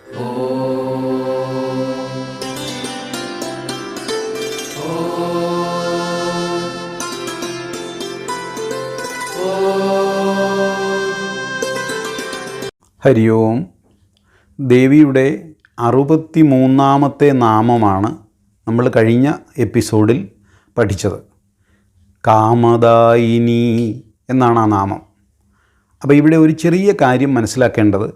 ഹരി ഓം. ദേവിയുടെ 63ാമത്തെ നാമമാണ് നമ്മൾ കഴിഞ്ഞ എപ്പിസോഡിൽ പഠിച്ചത്. കാമദായിനി എന്നാണ് ആ നാമം. അപ്പോൾ ഇവിടെ ഒരു ചെറിയ കാര്യം മനസ്സിലാക്കേണ്ടത്,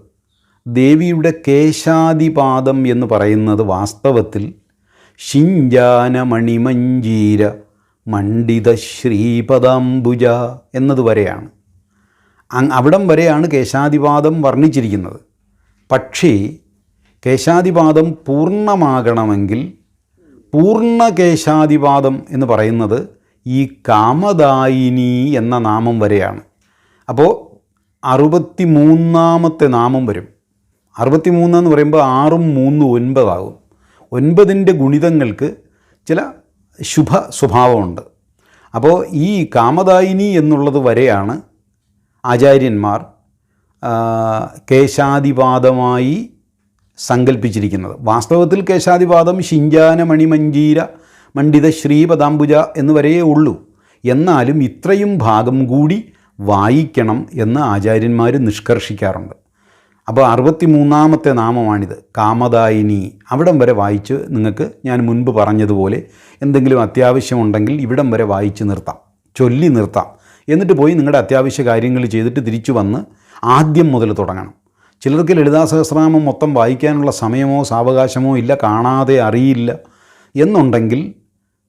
ദേവിയുടെ കേശാദിപാദം എന്ന് പറയുന്നത് വാസ്തവത്തിൽ ശിഞ്ചാനമണിമഞ്ജീര മണ്ഡിത ശ്രീപദാംബുജ എന്നതുവരെയാണ്. അവിടം വരെയാണ് കേശാദിപാദം വർണ്ണിച്ചിരിക്കുന്നത്. പക്ഷേ കേശാദിപാദം പൂർണ്ണമാകണമെങ്കിൽ പൂർണ്ണ കേശാദിപാദം എന്ന് പറയുന്നത് ഈ കാമദായിനി എന്ന നാമം വരെയാണ്. അപ്പോൾ 63ാമത്തെ നാമം വരും. 63 എന്ന് പറയുമ്പോൾ 6ഉം 3ഉം 9 ആകും. 9ൻ്റെ ഗുണിതങ്ങൾക്ക് ചില ശുഭ സ്വഭാവമുണ്ട്. അപ്പോൾ ഈ കാമദായിനി എന്നുള്ളത് വരെയാണ് ആചാര്യന്മാർ കേശാദിപാദമായി സങ്കല്പിച്ചിരിക്കുന്നത്. വാസ്തവത്തിൽ കേശാദിപാദം ശിഞ്ചാനമണിമഞ്ജീര മണ്ഡിത ശ്രീപദാംബുജ എന്നുവരെയേ ഉള്ളൂ. എന്നാലും ഇത്രയും ഭാഗം കൂടി വായിക്കണം എന്ന് ആചാര്യന്മാർ നിഷ്കർഷിക്കാറുണ്ട്. അപ്പോൾ 63ാമത്തെ നാമമാണിത്, കാമദായിനി. അവിടം വരെ വായിച്ച് നിങ്ങൾക്ക് ഞാൻ മുൻപ് പറഞ്ഞതുപോലെ എന്തെങ്കിലും അത്യാവശ്യമുണ്ടെങ്കിൽ ഇവിടം വരെ വായിച്ച് നിർത്താം, ചൊല്ലി നിർത്താം. എന്നിട്ട് പോയി നിങ്ങളുടെ അത്യാവശ്യ കാര്യങ്ങൾ ചെയ്തിട്ട് തിരിച്ചു വന്ന് ആദ്യം മുതൽ തുടങ്ങണം. ചിലർക്ക് ലളിതാ സഹസ്രനാമം മൊത്തം വായിക്കാനുള്ള സമയമോ സാവകാശമോ ഇല്ല, കാണാതെ അറിയില്ല എന്നുണ്ടെങ്കിൽ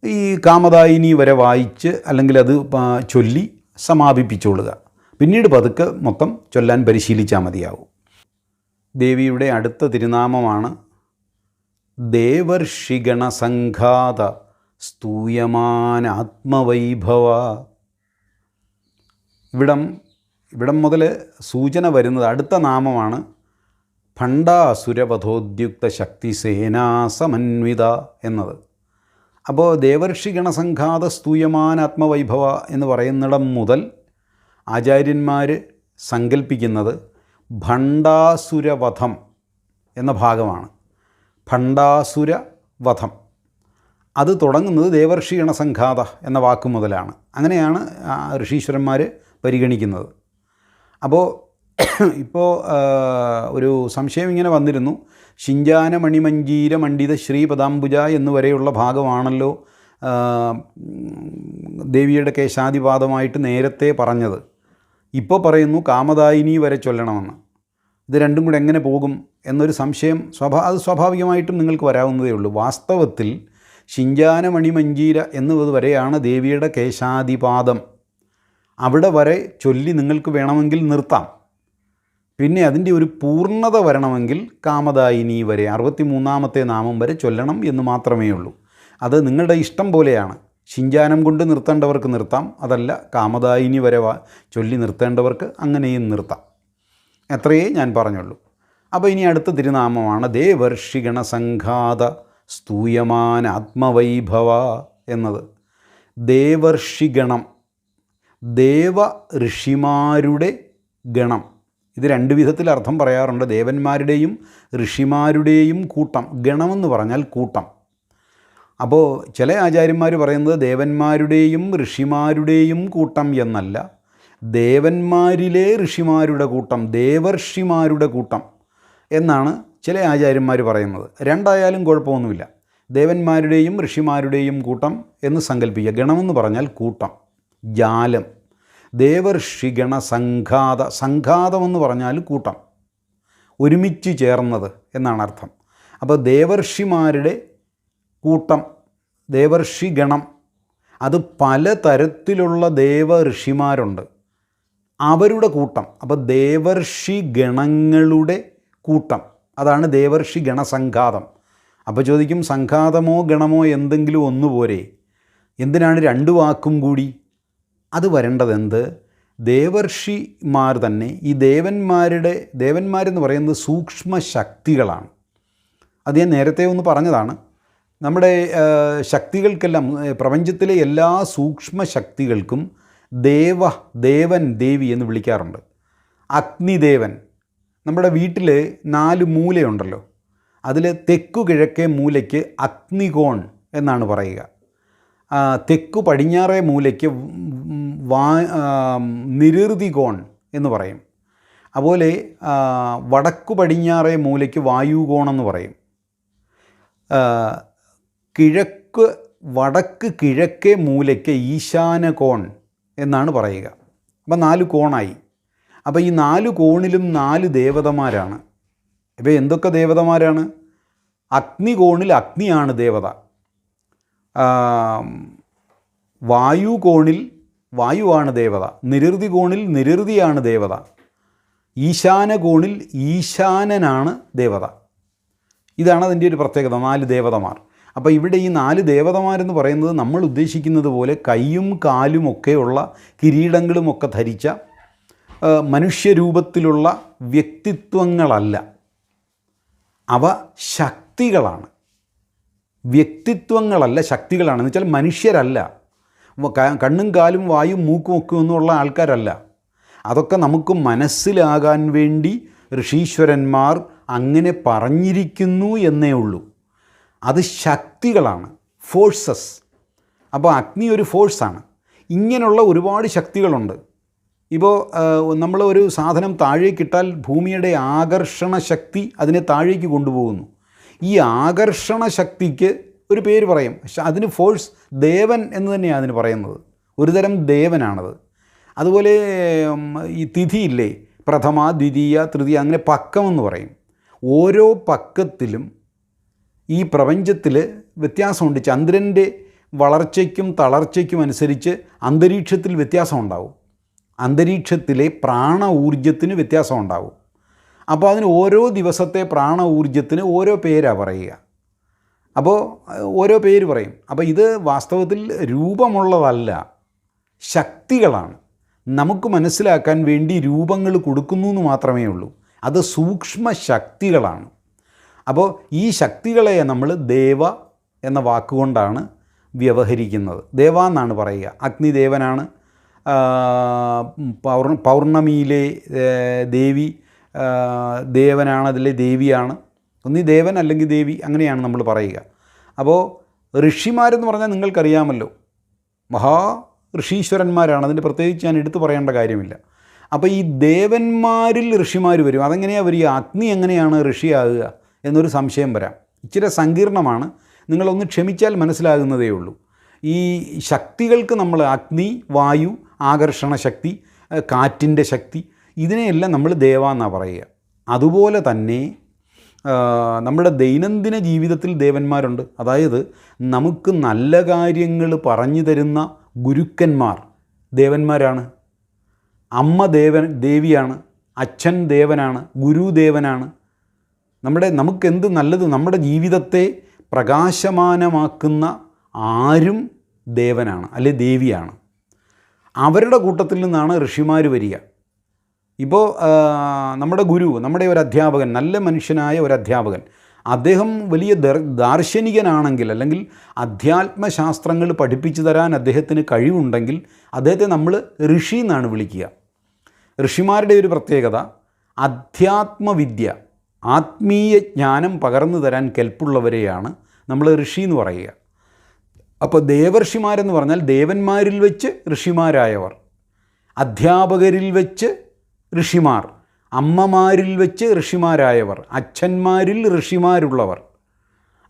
ഈ കാമദായിനി വരെ വായിച്ച് അല്ലെങ്കിൽ അത് ചൊല്ലി സമാപിപ്പിച്ചുകൊള്ളുക. പിന്നീട് പതുക്കെ മൊത്തം ചൊല്ലാൻ പരിശീലിച്ചാൽ മതിയാവും. ദേവിയുടെ അടുത്ത തിരുനാമമാണ് ദേവർഷിഗണസംഘാത സ്തൂയമാനാത്മവൈഭവ. ഇവിടം മുതൽ സൂചന വരുന്നത് അടുത്ത നാമമാണ് ഭണ്ഡാസുരവധോദ്യുക്ത ശക്തിസേനാസമന്വിത എന്നത്. അപ്പോൾ ദേവർഷിഗണസംഘാത സ്തൂയമാനാത്മവൈഭവ എന്ന് പറയുന്നിടം മുതൽ ആചാര്യന്മാർ സങ്കല്പിക്കുന്നത് ഭണ്ഡാസുരവധം എന്ന ഭാഗമാണ്. ഭണ്ഡാസുരവധം അത് തുടങ്ങുന്നത് ദേവർഷിഗണസംഘാത എന്ന വാക്ക് മുതലാണ്. അങ്ങനെയാണ് ഋഷീശ്വരന്മാർ പരിഗണിക്കുന്നത്. അപ്പോൾ ഇപ്പോൾ ഒരു സംശയം ഇങ്ങനെ വന്നിരുന്നു, ശിഞ്ചാനമണിമഞ്ജീര മണ്ഡിത ശ്രീപദാംബുജ എന്നുവരെയുള്ള ഭാഗമാണല്ലോ ദേവിയുടെ കേശാദിപാദമായിട്ട് നേരത്തെ പറഞ്ഞത്. ഇപ്പോൾ പറയുന്നു കാമദായിനി വരെ ചൊല്ലണമെന്ന്. ഇത് രണ്ടും കൂടെ എങ്ങനെ പോകും എന്നൊരു സംശയം അത് സ്വാഭാവികമായിട്ടും നിങ്ങൾക്ക് വരാവുന്നതേ ഉള്ളൂ. വാസ്തവത്തിൽ ശിഞ്ചാനമണിമഞ്ജീര എന്നത് വരെയാണ് ദേവിയുടെ കേശാദിപാദം. അവിടെ വരെ ചൊല്ലി നിങ്ങൾക്ക് വേണമെങ്കിൽ നിർത്താം. പിന്നെ അതിൻ്റെ ഒരു പൂർണ്ണത വരണമെങ്കിൽ കാമദായിനി വരെ 63ാമത്തെ നാമം വരെ ചൊല്ലണം എന്ന് മാത്രമേ ഉള്ളൂ. അത് നിങ്ങളുടെ ഇഷ്ടം പോലെയാണ്. ശിഞ്ചാനം കൊണ്ട് നിർത്തേണ്ടവർക്ക് നിർത്താം, അതല്ല കാമദായിനി വരെ ചൊല്ലി നിർത്തേണ്ടവർക്ക് അങ്ങനെയും നിർത്താം. എത്രയേ ഞാൻ പറഞ്ഞുള്ളൂ. അപ്പോൾ ഇനി അടുത്ത തിരുനാമമാണ് ദേവർഷിഗണസംഘാത സ്തൂയമാനാത്മവൈഭവ എന്നത്. ദേവർഷിഗണം, ദേവ ഋഷിമാരുടെ ഗണം. ഇത് രണ്ട് വിധത്തിൽ അർത്ഥം പറയാറുണ്ട്. ദേവന്മാരുടെയും ഋഷിമാരുടെയും കൂട്ടം. ഗണമെന്ന് പറഞ്ഞാൽ കൂട്ടം. അപ്പോൾ ചില ആചാര്യന്മാർ പറയുന്നത് ദേവന്മാരുടെയും ഋഷിമാരുടെയും കൂട്ടം എന്നല്ല, ദേവന്മാരിലെ ഋഷിമാരുടെ കൂട്ടം, ദേവർഷിമാരുടെ കൂട്ടം എന്നാണ് ചില ആചാര്യന്മാർ പറയുന്നത്. രണ്ടായാലും കുഴപ്പമൊന്നുമില്ല. ദേവന്മാരുടെയും ഋഷിമാരുടെയും കൂട്ടം എന്ന് സങ്കല്പിക്കുക. ഗണമെന്ന് പറഞ്ഞാൽ കൂട്ടം, ജാലം. ദേവർഷിഗണ സംഘാത, സംഘാതമെന്ന് പറഞ്ഞാൽ കൂട്ടം, ഒരുമിച്ച് ചേർന്നത് എന്നാണ് അർത്ഥം. അപ്പോൾ ദേവർഷിമാരുടെ കൂട്ടം, ദേവർഷിഗണം, അത് പലതരത്തിലുള്ള ദേവഋഷിമാരുണ്ട്, അവരുടെ കൂട്ടം. അപ്പോൾ ദേവർഷിഗണങ്ങളുടെ കൂട്ടം, അതാണ് ദേവർഷിഗണസംഘാതം. അപ്പോൾ ചോദിക്കും, സംഘാതമോ ഗണമോ എന്തെങ്കിലും ഒന്നുപോരെ, എന്തിനാണ് രണ്ട് വാക്കും കൂടി? അത് വരേണ്ടതെന്ത്? ദേവർഷിമാർ തന്നെ ഈ ദേവന്മാരെന്ന് പറയുന്നത് സൂക്ഷ്മ ശക്തികളാണ്. അത് ഞാൻ നേരത്തെ ഒന്ന് പറഞ്ഞതാണ്. നമ്മുടെ ശക്തികൾക്കെല്ലാം, പ്രപഞ്ചത്തിലെ എല്ലാ സൂക്ഷ്മ ശക്തികൾക്കും ദേവൻ, ദേവി എന്ന് വിളിക്കാറുണ്ട്. അഗ്നിദേവൻ, നമ്മുടെ വീട്ടിൽ 4 മൂലയുണ്ടല്ലോ, അതിൽ തെക്കു കിഴക്കേ മൂലയ്ക്ക് അഗ്നികോൺ എന്നാണ് പറയുക. തെക്കു പടിഞ്ഞാറേ മൂലയ്ക്ക് നിരുതി കോൺ എന്ന് പറയും. അതുപോലെ വടക്കു പടിഞ്ഞാറേ മൂലയ്ക്ക് വായുകോൺ എന്ന് പറയും. വടക്ക് കിഴക്കേ മൂലയ്ക്ക് ഈശാനകോൺ എന്നാണ് പറയുക. അപ്പം 4 കോണായി. അപ്പോൾ ഈ 4 കോണിലും 4 ദേവതമാരാണ്. ഇപ്പോൾ എന്തൊക്കെ ദേവതമാരാണ്? അഗ്നികോണിൽ അഗ്നിയാണ് ദേവത, വായുകോണിൽ വായുവാണ് ദേവത, നിരുതി കോണിൽ നിരുതിയാണ് ദേവത, ഈശാനകോണിൽ ഈശാനനാണ് ദേവത. ഇതാണ് അതിൻ്റെ ഒരു പ്രത്യേകത, 4 ദേവതമാർ. അപ്പോൾ ഇവിടെ ഈ 4 ദേവതമാരെന്ന് പറയുന്നത് നമ്മൾ ഉദ്ദേശിക്കുന്നത് പോലെ കൈയും കാലും ഒക്കെയുള്ള കിരീടങ്ങളുമൊക്കെ ധരിച്ച മനുഷ്യരൂപത്തിലുള്ള വ്യക്തിത്വങ്ങളല്ല. അവ ശക്തികളാണ്. വ്യക്തിത്വങ്ങളല്ല, ശക്തികളാണ്. എന്ന് വെച്ചാൽ മനുഷ്യരല്ല, കണ്ണും കാലും വായും മൂക്കും ഒക്കെ ഒന്നുമുള്ള ആൾക്കാരല്ല. അതൊക്കെ നമുക്ക് മനസ്സിലാകാൻ വേണ്ടി ഋഷീശ്വരന്മാർ അങ്ങനെ പറഞ്ഞിരിക്കുന്നു എന്നേ ഉള്ളൂ. അത് ശക്തികളാണ്, ഫോഴ്സസ്. അപ്പോൾ അഗ്നി ഒരു ഫോഴ്സാണ്. ഇങ്ങനെയുള്ള ഒരുപാട് ശക്തികളുണ്ട്. ഇപ്പോൾ നമ്മൾ ഒരു സാധനം താഴേക്കിട്ടാൽ ഭൂമിയുടെ ആകർഷണ ശക്തി അതിനെ താഴേക്ക് കൊണ്ടുപോകുന്നു. ഈ ആകർഷണ ശക്തിക്ക് ഒരു പേര് പറയും, അതിന് ഫോഴ്സ് ദേവൻ എന്ന് തന്നെയാണ് അതിന് പറയുന്നത്. ഒരുതരം ദേവനാണത്. അതുപോലെ ഈ തിഥിയില്ലേ, പ്രഥമ, ദ്വിതീയ, തൃതീയ, അങ്ങനെ പക്കമെന്ന് പറയും. ഓരോ പക്കത്തിലും ഈ പ്രപഞ്ചത്തിൽ വ്യത്യാസമുണ്ട്. ചന്ദ്രൻ്റെ വളർച്ചയ്ക്കും തളർച്ചയ്ക്കും അനുസരിച്ച് അന്തരീക്ഷത്തിൽ വ്യത്യാസം ഉണ്ടാവും. അന്തരീക്ഷത്തിലെ പ്രാണ ഊർജത്തിന് വ്യത്യാസം ഉണ്ടാവും. അപ്പോൾ അതിന് ഓരോ ദിവസത്തെ പ്രാണ ഊർജത്തിന് ഓരോ പേരാണ് പറയുക. അപ്പോൾ ഓരോ പേര് പറയും. അപ്പോൾ ഇത് വാസ്തവത്തിൽ രൂപമുള്ളതല്ല, ശക്തികളാണ്. നമുക്ക് മനസ്സിലാക്കാൻ വേണ്ടി രൂപങ്ങൾ കൊടുക്കുന്നു എന്ന് മാത്രമേ ഉള്ളൂ. അത് സൂക്ഷ്മ ശക്തികളാണ്. അപ്പോൾ ഈ ശക്തികളെ നമ്മൾ ദേവ എന്ന വാക്കുകൊണ്ടാണ് വ്യവഹരിക്കുന്നത്. ദേവ എന്നാണ് പറയുക. അഗ്നിദേവനാണ്. പൗർണമിയിലെ ദേവി ദേവനാണ്, അതിലെ ദേവിയാണ്. ഒന്നീ ദേവൻ അല്ലെങ്കിൽ ദേവി, അങ്ങനെയാണ് നമ്മൾ പറയുക. അപ്പോൾ ഋഷിമാരെന്ന് പറഞ്ഞാൽ നിങ്ങൾക്കറിയാമല്ലോ, മഹാ ഋഷീശ്വരന്മാരാണ്. അതിൻ്റെ പ്രത്യേകിച്ച് ഞാൻ എടുത്തു പറയേണ്ട കാര്യമില്ല. അപ്പോൾ ഈ ദേവന്മാരിൽ ഋഷിമാർ വരും. അതെങ്ങനെയാണ് വരിക? അഗ്നി എങ്ങനെയാണ് ഋഷിയാകുക എന്നൊരു സംശയം വരാം. ഇച്ചിരി സങ്കീർണമാണ്. നിങ്ങളൊന്ന് ക്ഷമിച്ചാൽ മനസ്സിലാകുന്നതേ ഉള്ളൂ. ഈ ശക്തികൾക്ക് നമ്മൾ അഗ്നി, വായു, ആകർഷണ ശക്തി, കാറ്റിൻ്റെ ശക്തി, ഇതിനെയെല്ലാം നമ്മൾ ദേവ എന്നാണ് പറയുക. അതുപോലെ തന്നെ നമ്മുടെ ദൈനംദിന ജീവിതത്തിൽ ദേവന്മാരുണ്ട്. അതായത് നമുക്ക് നല്ല കാര്യങ്ങൾ പറഞ്ഞു തരുന്ന ഗുരുക്കന്മാർ ദേവന്മാരാണ്. അമ്മ ദേവിയാണ്, അച്ഛൻ ദേവനാണ്, ഗുരു ദേവനാണ്. നമുക്കെന്ത് നല്ലത്, നമ്മുടെ ജീവിതത്തെ പ്രകാശമാനമാക്കുന്ന ആരും ദേവനാണ്, അല്ലെ ദേവിയാണ്. അവരുടെ കൂട്ടത്തിൽ നിന്നാണ് ഋഷിമാർ വരിക. ഇപ്പോൾ നമ്മുടെ ഗുരു, നമ്മുടെ ഒരു അധ്യാപകൻ, നല്ല മനുഷ്യനായ ഒരു അധ്യാപകൻ, അദ്ദേഹം വലിയ ദാർശനികനാണെങ്കിൽ, അല്ലെങ്കിൽ അധ്യാത്മശാസ്ത്രങ്ങൾ പഠിപ്പിച്ചു തരാൻ അദ്ദേഹത്തിന് കഴിവുണ്ടെങ്കിൽ അദ്ദേഹത്തെ നമ്മൾ ഋഷി എന്നാണ് വിളിക്കുക. ഋഷിമാരുടെ ഒരു പ്രത്യേകത, അധ്യാത്മവിദ്യ, ആത്മീയ ജ്ഞാനം പകർന്നു തരാൻ കെൽപ്പുള്ളവരെയാണ് നമ്മൾ ഋഷി എന്ന് പറയുക. അപ്പോൾ ദേവർഷിമാരെന്ന് പറഞ്ഞാൽ ദേവന്മാരിൽ വെച്ച് ഋഷിമാരായവർ, അധ്യാപകരിൽ വെച്ച് ഋഷിമാർ, അമ്മമാരിൽ വെച്ച് ഋഷിമാരായവർ, അച്ഛന്മാരിൽ ഋഷിമാരുള്ളവർ,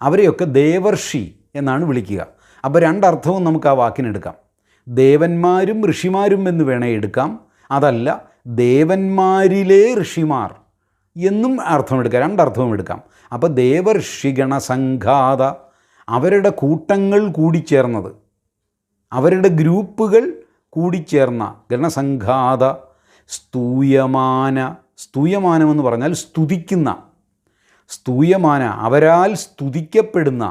അവരെയൊക്കെ ദേവർഷി എന്നാണ് വിളിക്കുക. അപ്പോൾ രണ്ടർത്ഥവും നമുക്ക് ആ വാക്കിനെടുക്കാം. ദേവന്മാരും ഋഷിമാരും എന്ന് വേണേ എടുക്കാം. അതല്ല, ദേവന്മാരിലെ ഋഷിമാർ എന്നും അർത്ഥമെടുക്കാം. രണ്ടർത്ഥവും എടുക്കാം. അപ്പോൾ ദേവർഷിഗണസംഘാത, അവരുടെ കൂട്ടങ്ങൾ കൂടിച്ചേർന്നത്, അവരുടെ ഗ്രൂപ്പുകൾ കൂടിച്ചേർന്ന ഗണസംഘാത, സ്തൂയമാനമെന്ന് പറഞ്ഞാൽ സ്തുതിക്കുന്ന, സ്തൂയമാന അവരാൽ സ്തുതിക്കപ്പെടുന്ന,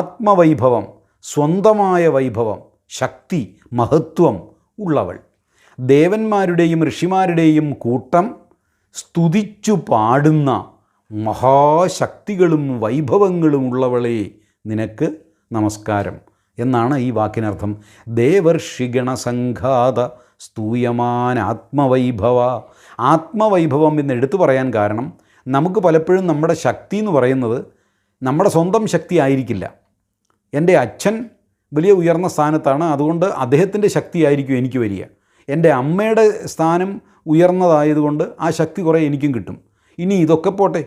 ആത്മവൈഭവം, സ്വന്തമായ വൈഭവം, ശക്തി, മഹത്വം ഉള്ളവൾ. ദേവന്മാരുടെയും ഋഷിമാരുടെയും കൂട്ടം സ്തുതിച്ചു പാടുന്ന മഹാശക്തികളും വൈഭവങ്ങളും ഉള്ളവളെ നിനക്ക് നമസ്കാരം എന്നാണ് ഈ വാക്കിനർത്ഥം. ദേവർഷിഗണസംഘാത സ്തൂയമാന ആത്മവൈഭവ, ആത്മവൈഭവം എന്ന് എടുത്തു പറയാൻ കാരണം നമുക്ക് പലപ്പോഴും നമ്മുടെ ശക്തി എന്ന് പറയുന്നത് നമ്മുടെ സ്വന്തം ശക്തി ആയിരിക്കില്ല. എൻ്റെ അച്ഛൻ വലിയ ഉയർന്ന സ്ഥാനത്താണ്, അതുകൊണ്ട് അദ്ദേഹത്തിൻ്റെ ശക്തിയായിരിക്കും എനിക്ക് വരിക. എൻ്റെ അമ്മയുടെ സ്ഥാനം ഉയർന്നതായതുകൊണ്ട് ആ ശക്തി കുറേ എനിക്കും കിട്ടും. ഇനി ഇതൊക്കെ പോട്ടെ,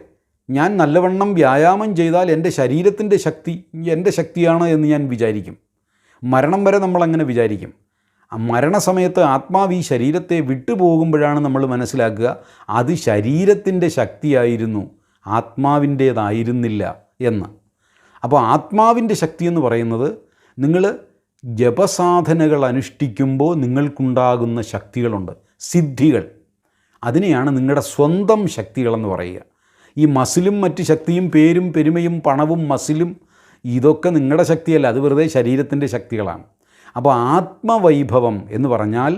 ഞാൻ നല്ലവണ്ണം വ്യായാമം ചെയ്താൽ എൻ്റെ ശരീരത്തിൻ്റെ ശക്തി എൻ്റെ ശക്തിയാണ് എന്ന് ഞാൻ വിചാരിക്കും. മരണം വരെ നമ്മളങ്ങനെ വിചാരിക്കും. മരണസമയത്ത് ആത്മാവ് ഈ ശരീരത്തെ വിട്ടുപോകുമ്പോഴാണ് നമ്മൾ മനസ്സിലാക്കുക അത് ശരീരത്തിൻ്റെ ശക്തിയായിരുന്നു, ആത്മാവിൻ്റേതായിരുന്നില്ല എന്ന്. അപ്പോൾ ആത്മാവിൻ്റെ ശക്തി എന്ന് പറയുന്നത് നിങ്ങൾ ജപസാധനകൾ അനുഷ്ഠിക്കുമ്പോൾ നിങ്ങൾക്കുണ്ടാകുന്ന ശക്തികളുണ്ട്, സിദ്ധികൾ. അതിനെയാണ് നിങ്ങളുടെ സ്വന്തം ശക്തികളെന്ന് പറയുക. ഈ മസിലും മറ്റ് ശക്തിയും പേരും പെരുമയും പണവും മസിലും ഇതൊക്കെ നിങ്ങളുടെ ശക്തിയല്ല, അത് വെറുതെ ശരീരത്തിൻ്റെ ശക്തികളാണ്. അപ്പോൾ ആത്മവൈഭവം എന്ന് പറഞ്ഞാൽ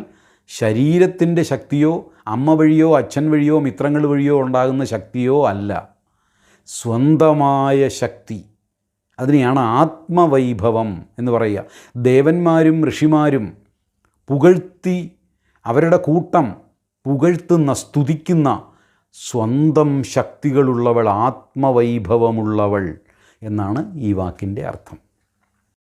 ശരീരത്തിൻ്റെ ശക്തിയോ അമ്മ വഴിയോ അച്ഛൻ വഴിയോ മിത്രങ്ങൾ വഴിയോ ഉണ്ടാകുന്ന ശക്തിയോ അല്ല, സ്വന്തമായ ശക്തി. അതിനെയാണ് ആത്മവൈഭവം എന്ന് പറയുക. ദേവന്മാരും ഋഷിമാരും പുകഴ്ത്തി അവരുടെ കൂട്ടം പുകഴ്ത്തുന്ന സ്തുതിക്കുന്ന സ്വന്തം ശക്തികളുള്ളവൾ, ആത്മവൈഭവമുള്ളവൾ എന്നാണ് ഈ വാക്കിൻ്റെ അർത്ഥം.